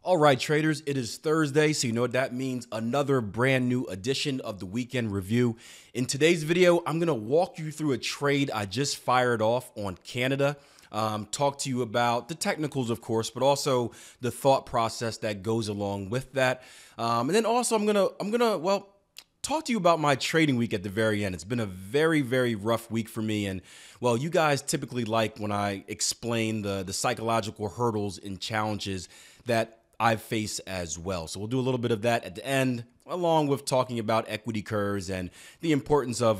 All right, traders, it is Thursday, so you know what that means. Another brand new edition of the Weekend Review. In today's video, I'm going to walk you through a trade I just fired off on Canada. Talk to you about the technicals, of course, but also the thought process that goes along with that. And then also I'm gonna talk to you about my trading week at the very end. It's been a very, very rough week for me. And well, you guys typically like when I explain the psychological hurdles and challenges that I've faced as well. So we'll do a little bit of that at the end, along with talking about equity curves and the importance of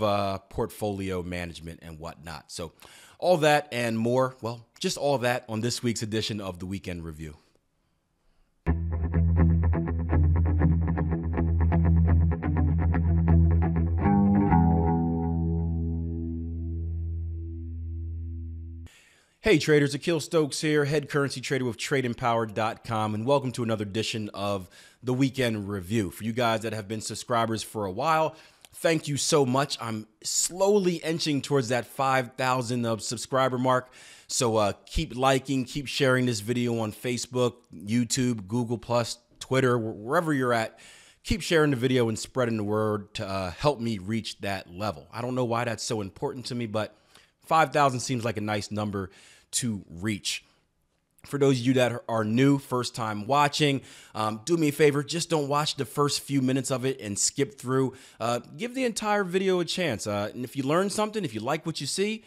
portfolio management and whatnot. So all that and more, well, just all that on this week's edition of the Weekend Review. Hey traders, Akil Stokes here, head currency trader with TradingPower.com, and welcome to another edition of the Weekend Review. For you guys that have been subscribers for a while, thank you so much. I'm slowly inching towards that 5,000 subscriber mark. So keep liking, keep sharing this video on Facebook, YouTube, Google+, Twitter, wherever you're at. Keep sharing the video and spreading the word to help me reach that level. I don't know why that's so important to me, but 5,000 seems like a nice number to reach. For those of you that are new, first time watching, do me a favor, just don't watch the first few minutes of it and skip through. Give the entire video a chance. And if you learn something, if you like what you see,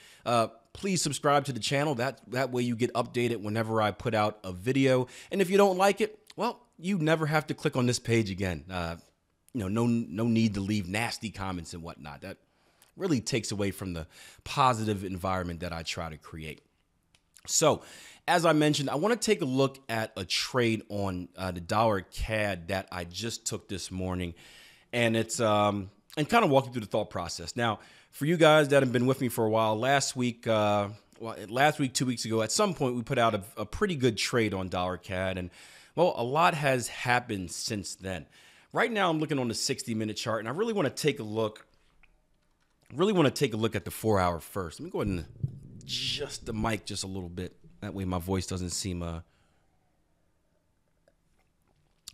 please subscribe to the channel. That way you get updated whenever I put out a video. And if you don't like it, well, you never have to click on this page again. No need to leave nasty comments and whatnot. That really takes away from the positive environment that I try to create. So, as I mentioned, I want to take a look at a trade on the dollar CAD that I just took this morning, and it's and kind of walk you through the thought process. Now, for you guys that have been with me for a while, last week, 2 weeks ago, at some point we put out a pretty good trade on dollar CAD, and well, a lot has happened since then. Right now, I'm looking on the 60-minute chart, and I really want to take a look. at the 4-hour first. Let me go ahead and adjust the mic just a little bit. That way my voice doesn't seem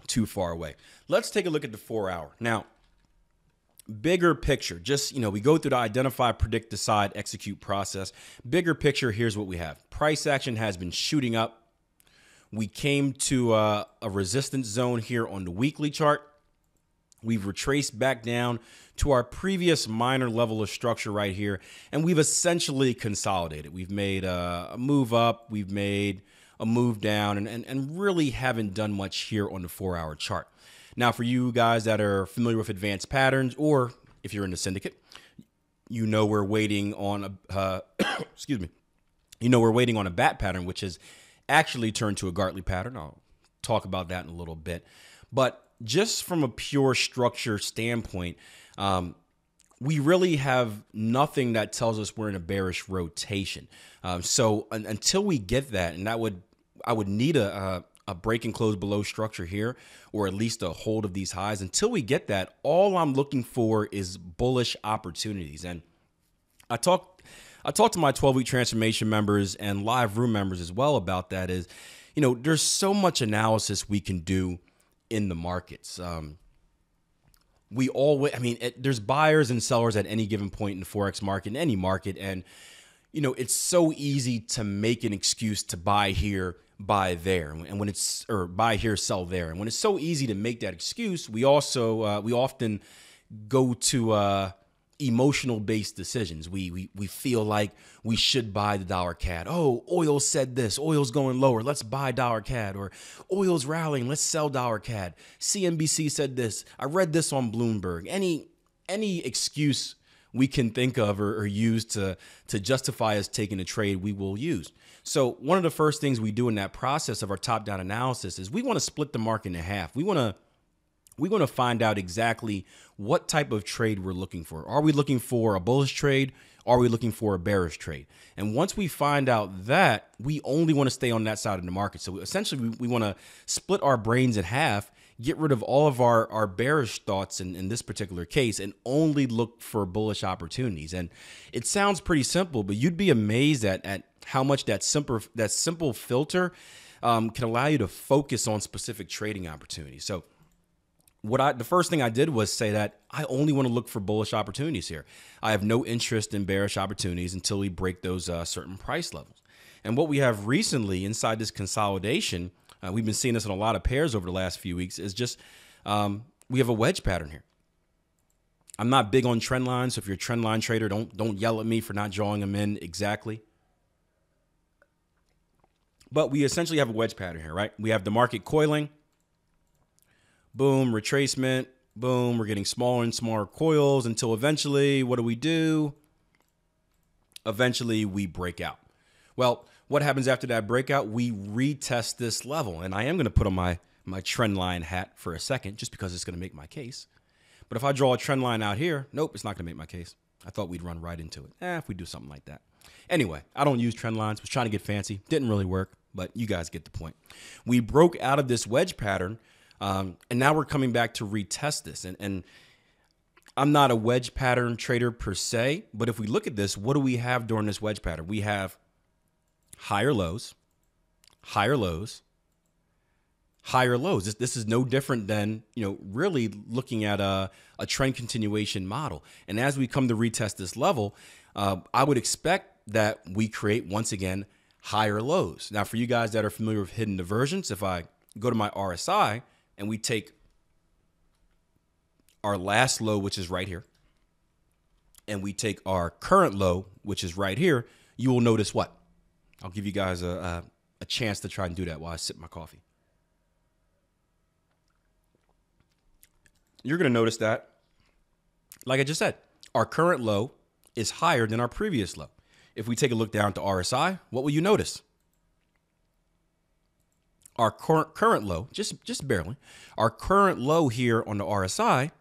too far away. Let's take a look at the 4-hour. Now, bigger picture, we go through the identify, predict, decide, execute process. Bigger picture, here's what we have. Price action has been shooting up. We came to a resistance zone here on the weekly chart. We've retraced back down to our previous minor level of structure right here, and we've essentially consolidated. We've made a move up, we've made a move down, and really haven't done much here on the 4-hour chart. Now, for you guys that are familiar with advanced patterns, or if you're in the syndicate, you know we're waiting on a we're waiting on a bat pattern, which has actually turned to a Gartley pattern. I'll talk about that in a little bit, but just from a pure structure standpoint, we really have nothing that tells us we're in a bearish rotation. So until we get that, and I would need a break and close below structure here, or at least a hold of these highs. Until we get that, all I'm looking for is bullish opportunities. And I talked to my 12-week transformation members and live room members as well about that. There's so much analysis we can do in the markets. There's buyers and sellers at any given point in the Forex market, in any market. And, it's so easy to make an excuse to buy here, buy there. And or buy here, sell there. And when it's so easy to make that excuse, we often go to, emotional based decisions. We feel like we should buy the dollar CAD. Oh, oil said this, oil's going lower, let's buy dollar CAD. Or oil's rallying, let's sell dollar CAD. CNBC said this, I read this on Bloomberg. Any excuse we can think of or use to justify us taking a trade, we will use. So one of the first things we do in that process of our top-down analysis is we want to split the market in half. We want to find out exactly what type of trade we're looking for. Are we looking for a bullish trade? Are we looking for a bearish trade? And once we find out that, we only want to stay on that side of the market. So essentially, we want to split our brains in half, get rid of all of our bearish thoughts in this particular case, and only look for bullish opportunities. And it sounds pretty simple, but you'd be amazed at how much that simple filter can allow you to focus on specific trading opportunities. So the first thing I did was say that I only want to look for bullish opportunities here. I have no interest in bearish opportunities until we break those certain price levels. And what we have recently inside this consolidation, we've been seeing this in a lot of pairs over the last few weeks, is just we have a wedge pattern here. I'm not big on trend lines, so if you're a trend line trader, don't yell at me for not drawing them in exactly. But we essentially have a wedge pattern here, right? We have the market coiling. Boom, retracement. Boom, we're getting smaller and smaller coils until eventually, what do? Eventually, we break out. Well, what happens after that breakout? We retest this level. And I am going to put on my trend line hat for a second, just because it's going to make my case. But if I draw a trend line out here, nope, it's not going to make my case. I thought we'd run right into it. If we do something like that. Anyway, I don't use trend lines. Was trying to get fancy. Didn't really work, but you guys get the point. We broke out of this wedge pattern, and now we're coming back to retest this. And I'm not a wedge pattern trader per se, but if we look at this, what do we have during this wedge pattern? We have higher lows, higher lows, higher lows. This is no different than, really looking at a trend continuation model. And as we come to retest this level, I would expect that we create, once again, higher lows. Now, for you guys that are familiar with hidden diversions, if I go to my RSI and we take our last low, which is right here, and we take our current low, which is right here, you will notice what? I'll give you guys a chance to try and do that while I sip my coffee. You're going to notice that, like I just said, our current low is higher than our previous low. If we take a look down to RSI, what will you notice? Our current low, just barely, our current low here on the RSI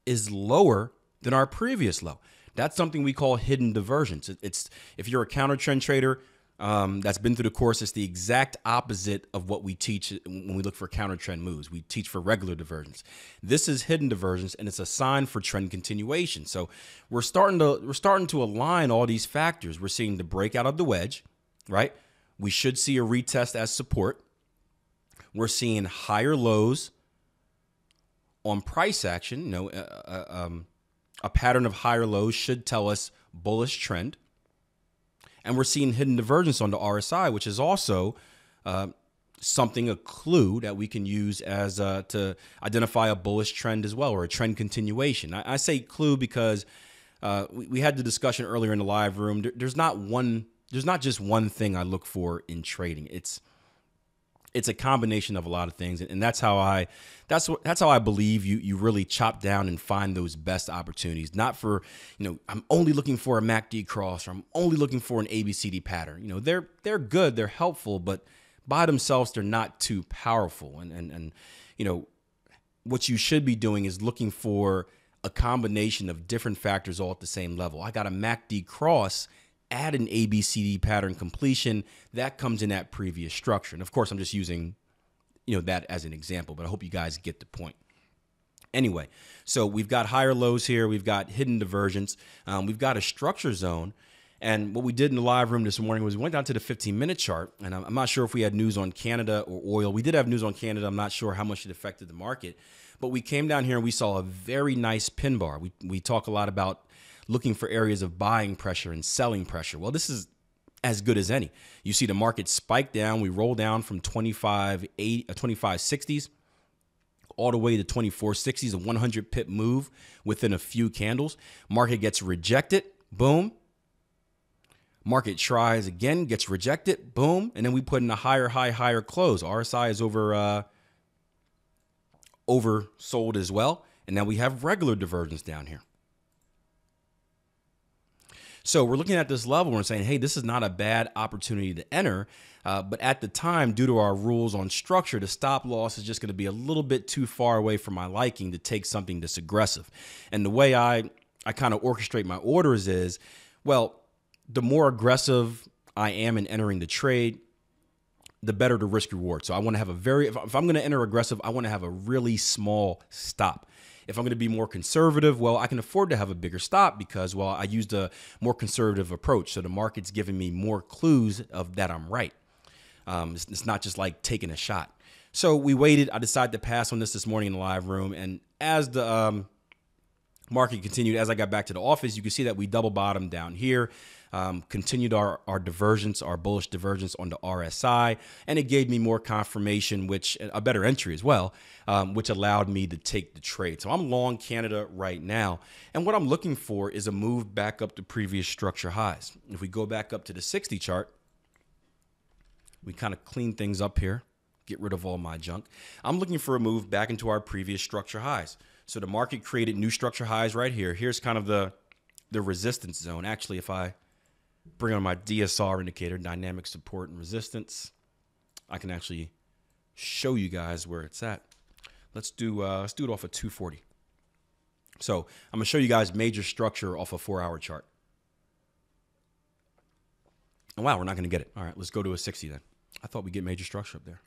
is lower than our previous low. That's something we call hidden diversions. It's if you're a counter trend trader that's been through the course, it's the exact opposite of what we teach when we look for counter trend moves. We teach for regular diversions. This is hidden diversions, and it's a sign for trend continuation. So we're starting to align all these factors. We're seeing the breakout of the wedge, right? We should see a retest as support. We're seeing higher lows on price action. A pattern of higher lows should tell us bullish trend. And we're seeing hidden divergence on the RSI, which is also a clue that we can use as to identify a bullish trend as well, or a trend continuation. I say clue because we had the discussion earlier in the live room. There's not just one thing I look for in trading. It's a combination of a lot of things, and that's how I believe you really chop down and find those best opportunities. Not for, I'm only looking for a MACD cross, or I'm only looking for an ABCD pattern. They're good, they're helpful, but by themselves they're not too powerful. And what you should be doing is looking for a combination of different factors all at the same level. I got a MACD cross, add an ABCD pattern completion, that comes in that previous structure. And of course, I'm just using, that as an example, but I hope you guys get the point. Anyway, so we've got higher lows here. We've got hidden divergence. We've got a structure zone. And what we did in the live room this morning was we went down to the 15-minute chart. And I'm not sure if we had news on Canada or oil. We did have news on Canada. I'm not sure how much it affected the market. But we came down here and we saw a very nice pin bar. We talk a lot about looking for areas of buying pressure and selling pressure. Well, this is as good as any. You see the market spike down. We roll down from 2560s all the way to 2460s, a 100 pip move within a few candles. Market gets rejected. Boom. Market tries again, gets rejected. Boom. And then we put in a higher high, higher close. RSI is oversold as well. And now we have regular divergence down here. So we're looking at this level and saying, hey, this is not a bad opportunity to enter. But at the time, due to our rules on structure, the stop loss is just going to be a little bit too far away from my liking to take something this aggressive. And the way I kind of orchestrate my orders is, well, the more aggressive I am in entering the trade, the better the risk reward. So I want to have if I'm going to enter aggressive, I want to have a really small stop. If I'm going to be more conservative, well, I can afford to have a bigger stop because, well, I used a more conservative approach. So the market's giving me more clues of that I'm right. It's not just like taking a shot. So we waited. I decided to pass on this morning in the live room. And as the market continued, as I got back to the office, you can see that we double bottomed down here, continued our divergence, our bullish divergence on the RSI, and it gave me more confirmation, which a better entry as well, which allowed me to take the trade. So I'm long Canada right now. And what I'm looking for is a move back up to previous structure highs. If we go back up to the 60 chart, we kind of clean things up here, get rid of all my junk. I'm looking for a move back into our previous structure highs. So the market created new structure highs right here. Here's kind of the resistance zone. Actually, if I bring on my DSR indicator, dynamic support and resistance, I can actually show you guys where it's at. Let's do it off of 240. So I'm gonna show you guys major structure off a 4-hour chart. Oh, wow, we're not gonna get it. All right, let's go to a 60 then. I thought we'd get major structure up there.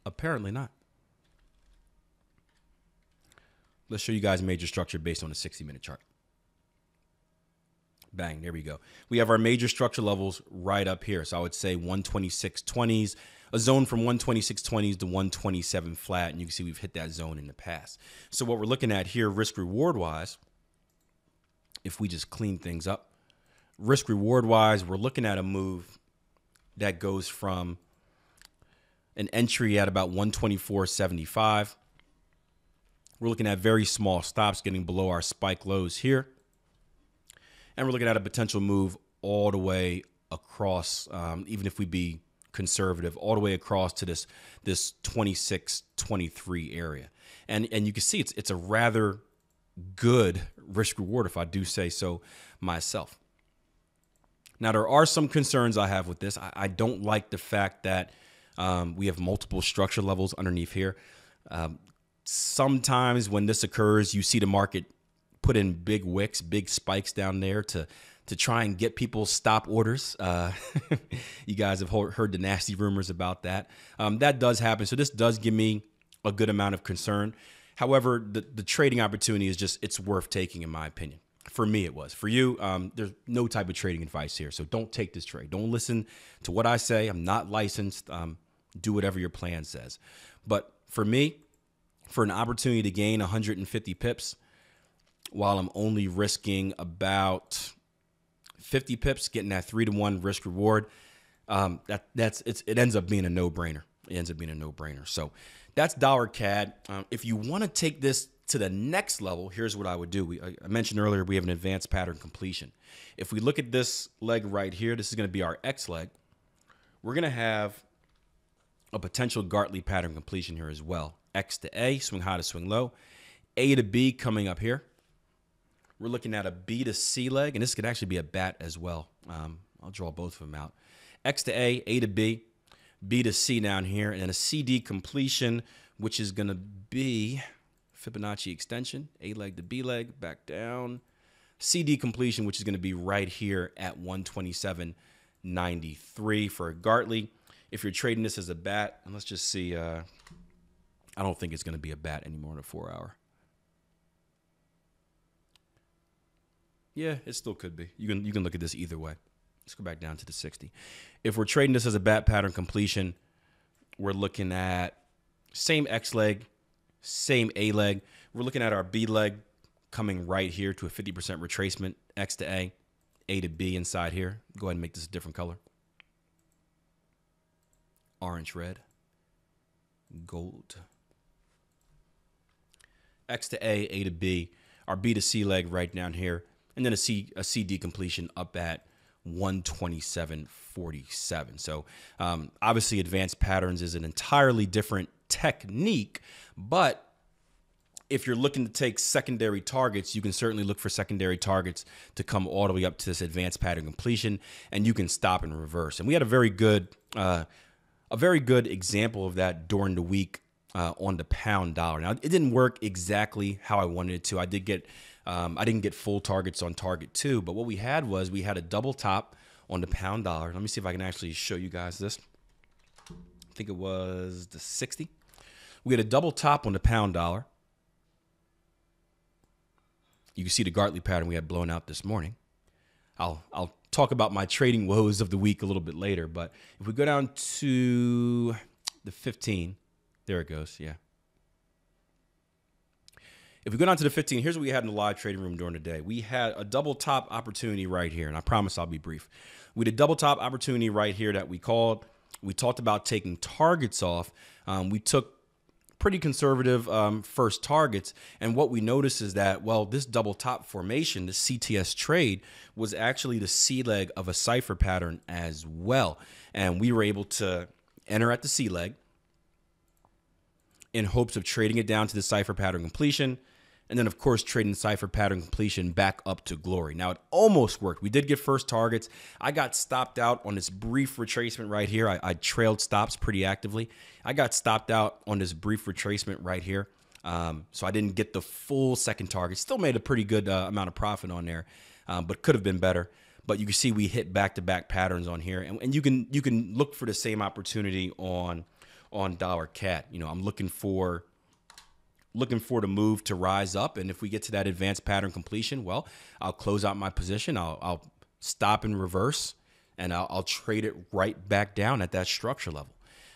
Apparently not. Let's show you guys major structure based on a 60-minute chart. Bang, there we go. We have our major structure levels right up here. So I would say 126.20s, a zone from 126.20s to 127 flat. And you can see we've hit that zone in the past. So what we're looking at here, risk reward wise, if we just clean things up, risk reward wise, we're looking at a move that goes from an entry at about 124.75. We're looking at very small stops getting below our spike lows here. And we're looking at a potential move all the way across, even if we be conservative, all the way across to this 26-23 area. And you can see it's a rather good risk reward, if I do say so myself. Now, there are some concerns I have with this. I don't like the fact that we have multiple structure levels underneath here. Sometimes when this occurs, you see the market put in big wicks, big spikes down there to try and get people stop orders. You guys have heard the nasty rumors about that. That does happen. So this does give me a good amount of concern. However, the trading opportunity is just, it's worth taking in my opinion. For me, it was. For you, there's no type of trading advice here. So don't take this trade. Don't listen to what I say. I'm not licensed. Do whatever your plan says. But for me, for an opportunity to gain 150 pips, while I'm only risking about 50 pips, getting that 3-to-1 risk reward, it ends up being a no-brainer. It ends up being a no-brainer. So that's dollar CAD. If you want to take this to the next level, here's what I would do. I mentioned earlier we have an advanced pattern completion. If we look at this leg right here, this is going to be our X leg. We're going to have a potential Gartley pattern completion here as well. X to A, swing high to swing low. A to B coming up here. We're looking at a B to C leg, and this could actually be a bat as well. I'll draw both of them out. X to A to B, B to C down here, and then a CD completion, which is going to be Fibonacci extension, A leg to B leg, back down. CD completion, which is going to be right here at 127.93 for a Gartley. If you're trading this as a bat, and let's just see, I don't think it's going to be a bat anymore in a 4-hour. Yeah, it still could be. You can look at this either way. Let's go back down to the 60. If we're trading this as a bat pattern completion, we're looking at same X leg, same A leg. We're looking at our B leg coming right here to a 50% retracement, X to A to B inside here. Go ahead and make this a different color. Orange, red, gold. X to A to B, our B to C leg right down here, and then a CD completion up at 127.47. So obviously advanced patterns is an entirely different technique, but if you're looking to take secondary targets, you can certainly look for secondary targets to come all the way up to this advanced pattern completion, and you can stop and reverse. And we had a very good example of that during the week on the pound dollar. Now, it didn't work exactly how I wanted it to. I didn't get full targets on target 2, but what we had a double top on the pound dollar. Let me see if I can actually show you guys this. I think it was the 60. We had a double top on the pound dollar. You can see the Gartley pattern we had blown out this morning. I'll talk about my trading woes of the week a little bit later. But if we go down to the 15, there it goes. Yeah. If we go down to the 15, here's what we had in the live trading room during the day. We had a double top opportunity right here, and I promise I'll be brief. We had a double top opportunity right here that we called. We talked about taking targets off. We took pretty conservative first targets, and what we noticed is that, well, this double top formation, the CTS trade, was actually the C leg of a cipher pattern as well. And we were able to enter at the C leg in hopes of trading it down to the cipher pattern completion. And then, of course, trading cipher pattern completion back up to glory. Now, it almost worked. We did get first targets. I got stopped out on this brief retracement right here. I trailed stops pretty actively. I got stopped out on this brief retracement right here. So I didn't get the full second target. Still made a pretty good amount of profit on there, but could have been better. But you can see we hit back-to-back patterns on here. And you can look for the same opportunity on dollar CAD. You know, I'm looking for the move to rise up. And if we get to that advanced pattern completion, well, I'll close out my position. I'll stop and reverse, and I'll trade it right back down at that structure level.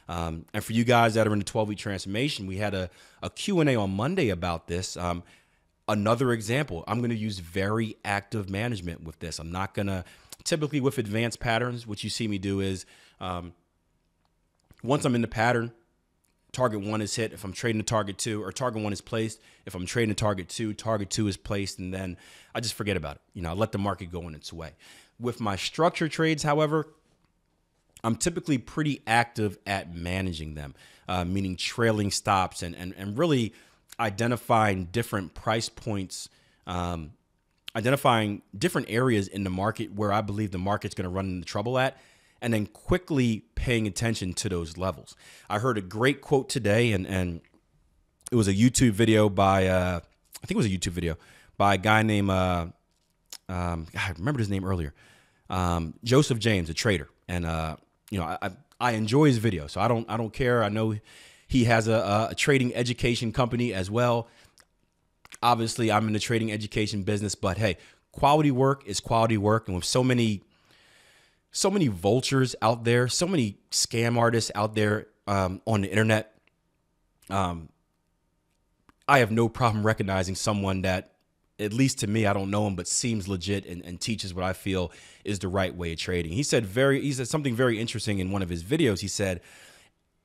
And for you guys that are in the 12-week transformation, we had a Q&A on Monday about this. Another example, I'm going to use very active management with this. I'm not going to, typically with advanced patterns, what you see me do is once I'm in the pattern, target 1 is hit. If I'm trading the target 2, or target 1 is placed. If I'm trading the target 2 is placed, and then I just forget about it. You know, I let the market go in its way. With my structure trades, however, I'm typically pretty active at managing them, meaning trailing stops and really identifying different price points, identifying different areas in the market where I believe the market's going to run into trouble at, and then quickly paying attention to those levels. I heard a great quote today, and it was a YouTube video by, I think it was a YouTube video by a guy named, I remembered his name earlier, Joseph James, a trader. And, you know, I enjoy his video, so I don't care. I know he has a trading education company as well. Obviously, I'm in the trading education business, but hey, quality work is quality work. And with so many vultures out there, so many scam artists out there on the internet, I have no problem recognizing someone that, at least to me, I don't know him, but seems legit and teaches what I feel is the right way of trading. He said something very interesting in one of his videos. He said,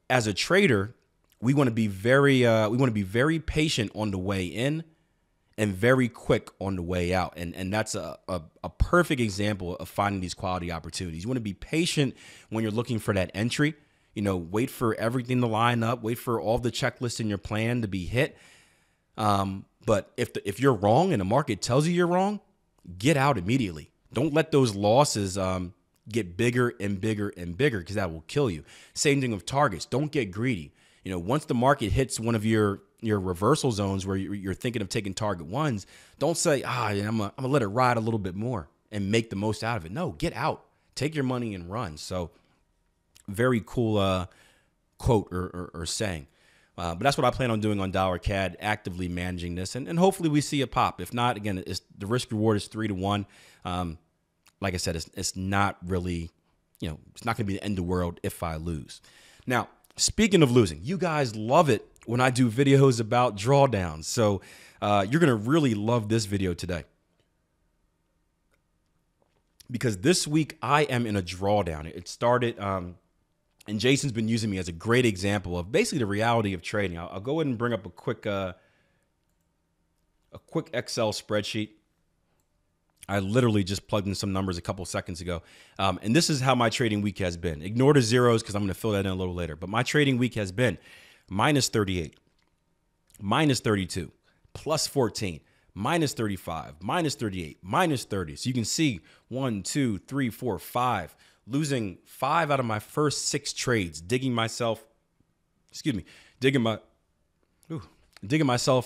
as a trader, we want to be very patient on the way in and very quick on the way out. And that's a perfect example of finding these quality opportunities. You want to be patient when you're looking for that entry. You know, wait for everything to line up, wait for all the checklists in your plan to be hit. But if you're wrong and the market tells you you're wrong, get out immediately. Don't let those losses get bigger and bigger and bigger, because that will kill you. Same thing with targets. Don't get greedy. You know, once the market hits one of your reversal zones where you're thinking of taking target 1s, don't say, I'm gonna let it ride a little bit more and make the most out of it. No, get out, take your money and run. So very cool quote or saying. But that's what I plan on doing on dollar CAD, actively managing this, and hopefully we see a pop. If not, again, the risk reward is 3 to 1. Like I said, it's not really, you know, it's not going to be the end of the world if I lose. Now, speaking of losing, you guys love it when I do videos about drawdowns. So you're going to really love this video today, because this week I am in a drawdown. It started, and Jason's been using me as a great example of basically the reality of trading. I'll go ahead and bring up a quick Excel spreadsheet. I literally just plugged in some numbers a couple seconds ago. And this is how my trading week has been. Ignore the zeros because I'm going to fill that in a little later. But my trading week has been minus 38, minus 32, plus 14, minus 35, minus 38, minus 30. So you can see 1, 2, 3, 4, 5. Losing 5 out of my first 6 trades, digging myself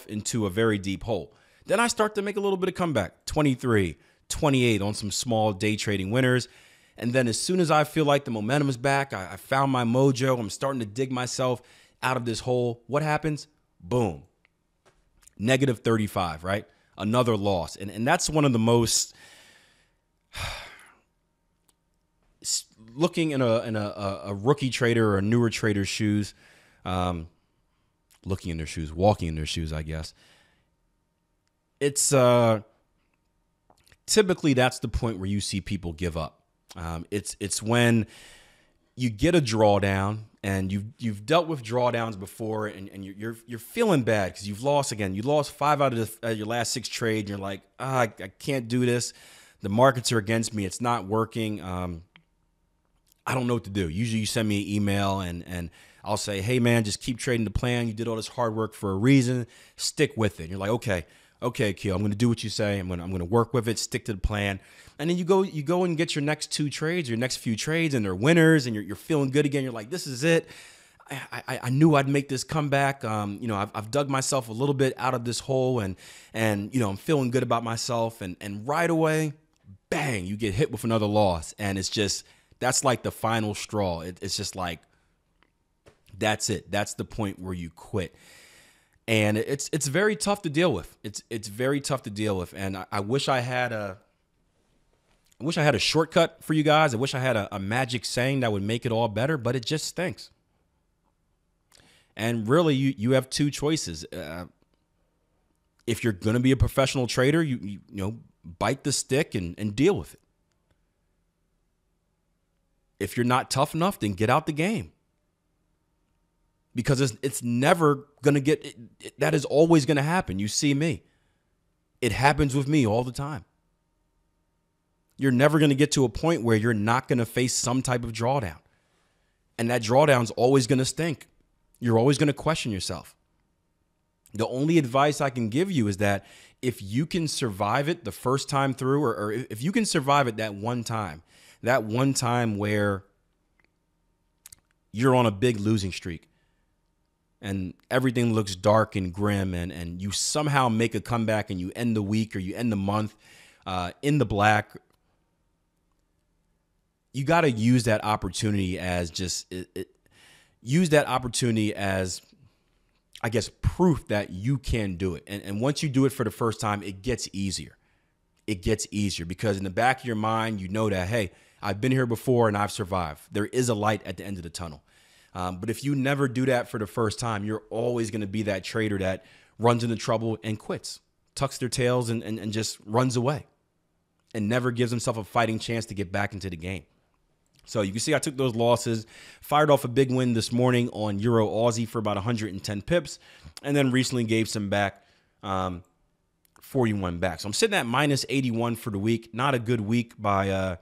into a very deep hole. Then I start to make a little bit of comeback, 23, 28 on some small day trading winners. And then as soon as I feel like the momentum is back, I found my mojo, I'm starting to dig myself out of this hole. What happens? Boom. Negative 35, right? Another loss. And that's one of the most looking in a rookie trader or a newer trader's shoes, looking in their shoes, walking in their shoes, I guess. It's typically that's the point where you see people give up. It's when you get a drawdown, and you've dealt with drawdowns before, and you're feeling bad because you've lost again. You lost 5 out of your last 6 trades, and you're like, I can't do this. The markets are against me. It's not working. I don't know what to do. Usually you send me an email, and I'll say, hey, man, just keep trading the plan. You did all this hard work for a reason. Stick with it. And you're like, okay, Keel, I'm going to do what you say. I'm going to work with it, stick to the plan. And then you go and get your next 2 trades, your next few trades, and they're winners, and you're feeling good again. You're like, this is it. I knew I'd make this comeback. I've dug myself a little bit out of this hole, and I'm feeling good about myself. And right away, bang, you get hit with another loss. And it's just, that's like the final straw. It's just like, that's it. That's the point where you quit. And it's very tough to deal with. It's very tough to deal with. And I wish I had a shortcut for you guys. I wish I had a magic saying that would make it all better, but it just stinks. And really, you have 2 choices. If you're going to be a professional trader, you bite the stick and deal with it. If you're not tough enough, then get out the game. Because it's never going to get, that is always going to happen. You see me. It happens with me all the time. You're never going to get to a point where you're not going to face some type of drawdown. And that drawdown's always going to stink. You're always going to question yourself. The only advice I can give you is that if you can survive it the first time through, or if you can survive it that one time where you're on a big losing streak, and everything looks dark and grim, and you somehow make a comeback and you end the week or you end the month in the black, you got to use that opportunity as use that opportunity as, I guess, proof that you can do it. And once you do it for the first time, it gets easier. It gets easier because in the back of your mind, you know that, hey, I've been here before and I've survived. There is a light at the end of the tunnel. But if you never do that for the first time, you're always going to be that trader that runs into trouble and quits, tucks their tails and just runs away and never gives himself a fighting chance to get back into the game. So you can see I took those losses, fired off a big win this morning on Euro Aussie for about 110 pips, and then recently gave some back, 41 back. So I'm sitting at minus 81 for the week. Not a good week by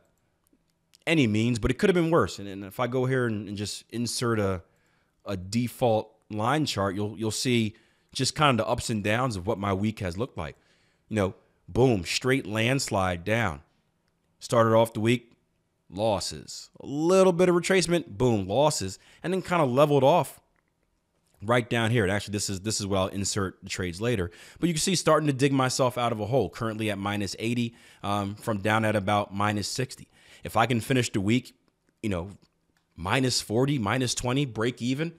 any means, but it could have been worse. And if I go here and just insert a default line chart, you'll see just kind of the ups and downs of what my week has looked like. Boom, straight landslide down. Started off the week, losses. A little bit of retracement, boom, losses, and then kind of leveled off right down here. And actually, this is where I'll insert the trades later. But you can see starting to dig myself out of a hole. Currently at minus 80, from down at about minus 60. If I can finish the week, minus 40, minus 20, break even,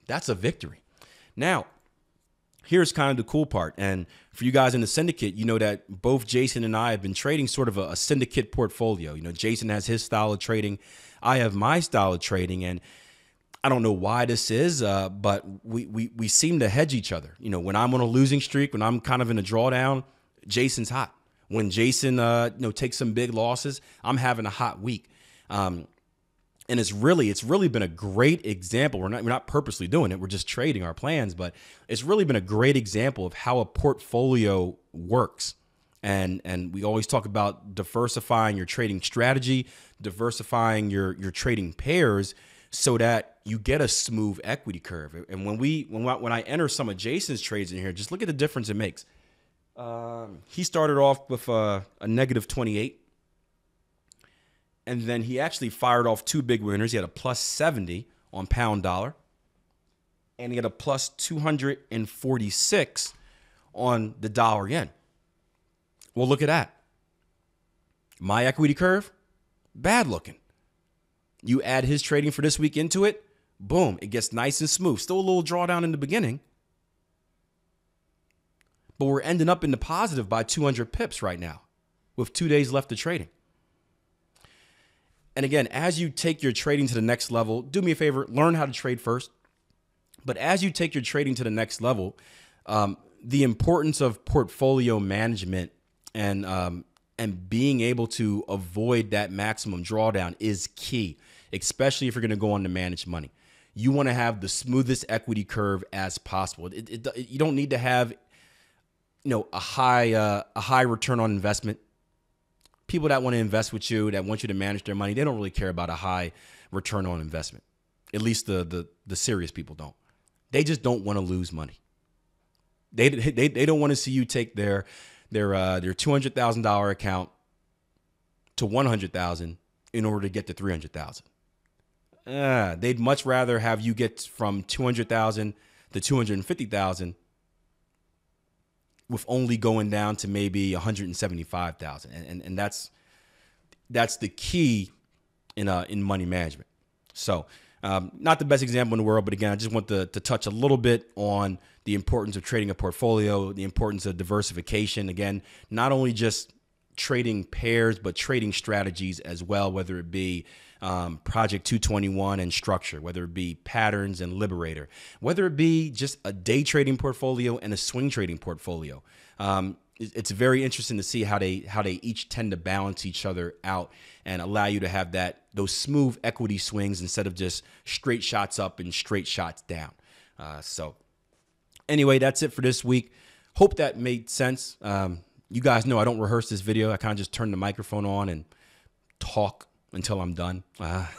that's a victory. Now, here's kind of the cool part. And for you guys in the syndicate, you know that both Jason and I have been trading sort of a syndicate portfolio. Jason has his style of trading. I have my style of trading. And I don't know why this is, but we seem to hedge each other. When I'm on a losing streak, when I'm kind of in a drawdown, Jason's hot. When Jason takes some big losses, I'm having a hot week. And it's really been a great example. We're not purposely doing it. We're just trading our plans, but it's really been a great example of how a portfolio works. And we always talk about diversifying your trading strategy, diversifying your trading pairs so that you get a smooth equity curve. And when I enter some of Jason's trades in here, just look at the difference it makes. He started off with a negative 28. And then he actually fired off 2 big winners. He had a plus 70 on pound dollar. And he had a plus 246 on the dollar yen. Well, look at that. My equity curve, bad looking. You add his trading for this week into it, boom, it gets nice and smooth. Still a little drawdown in the beginning. But we're ending up in the positive by 200 pips right now with 2 days left of trading. And again, as you take your trading to the next level, do me a favor, learn how to trade first. But as you take your trading to the next level, the importance of portfolio management and being able to avoid that maximum drawdown is key, especially if you're going to go on to manage money. You want to have the smoothest equity curve as possible. You don't need to have, a high return on investment. People that want to invest with you, that want you to manage their money, they don't really care about a high return on investment. At least the serious people don't. They just don't want to lose money. They don't want to see you take their $200,000 account to $100,000 in order to get to $300,000. They'd much rather have you get from $200,000 to $250,000 with only going down to maybe $175,000, and that's the key in money management. So, not the best example in the world, but again, I just want to touch a little bit on the importance of trading a portfolio, the importance of diversification. Again, not only just trading pairs, but trading strategies as well, whether it be Project 221 and structure, whether it be patterns and liberator, whether it be just a day trading portfolio and a swing trading portfolio. It's very interesting to see how they each tend to balance each other out and allow you to have those smooth equity swings instead of just straight shots up and straight shots down. So anyway, that's it for this week. Hope that made sense. You guys know I don't rehearse this video. I kind of just turn the microphone on and talk until I'm done.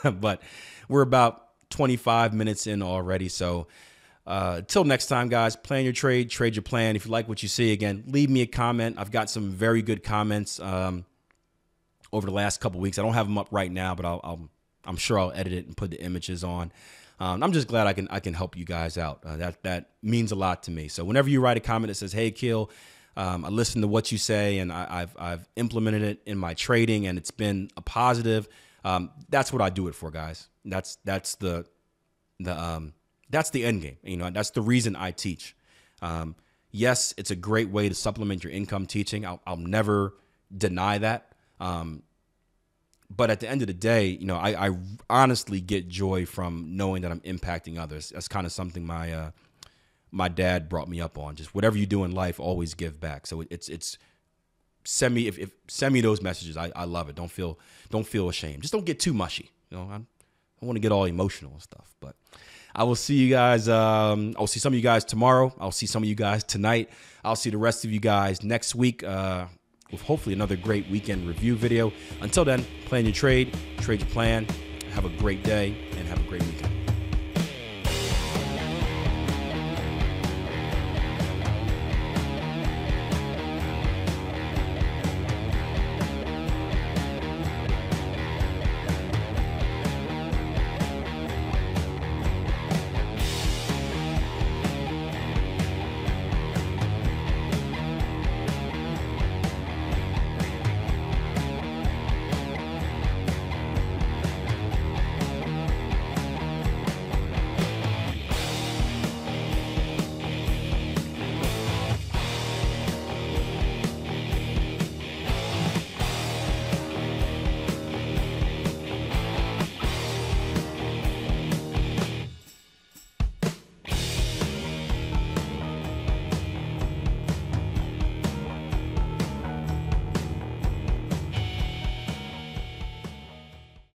But we're about 25 minutes in already. So until next time, guys, plan your trade, trade your plan. If you like what you see, again, leave me a comment. I've got some very good comments over the last couple weeks. I don't have them up right now, but I'm sure I'll edit it and put the images on. I'm just glad I can help you guys out. That means a lot to me. So whenever you write a comment that says, "Hey, Keel, I listened to what you say and I've implemented it in my trading and it's been a positive," that's what I do it for, guys. That's the end game. That's the reason I teach. Yes, it's a great way to supplement your income teaching. I'll never deny that. But at the end of the day, I honestly get joy from knowing that I'm impacting others. That's kind of something my dad brought me up on. Just whatever you do in life, always give back. So it's send me those messages. I love it. Don't feel ashamed. Just don't get too mushy. I don't want to get all emotional and stuff. But I will see you guys. I'll see some of you guys tomorrow. I'll see some of you guys tonight. I'll see the rest of you guys next week with hopefully another great weekend review video. Until then, plan your trade your plan. Have a great day and have a great weekend.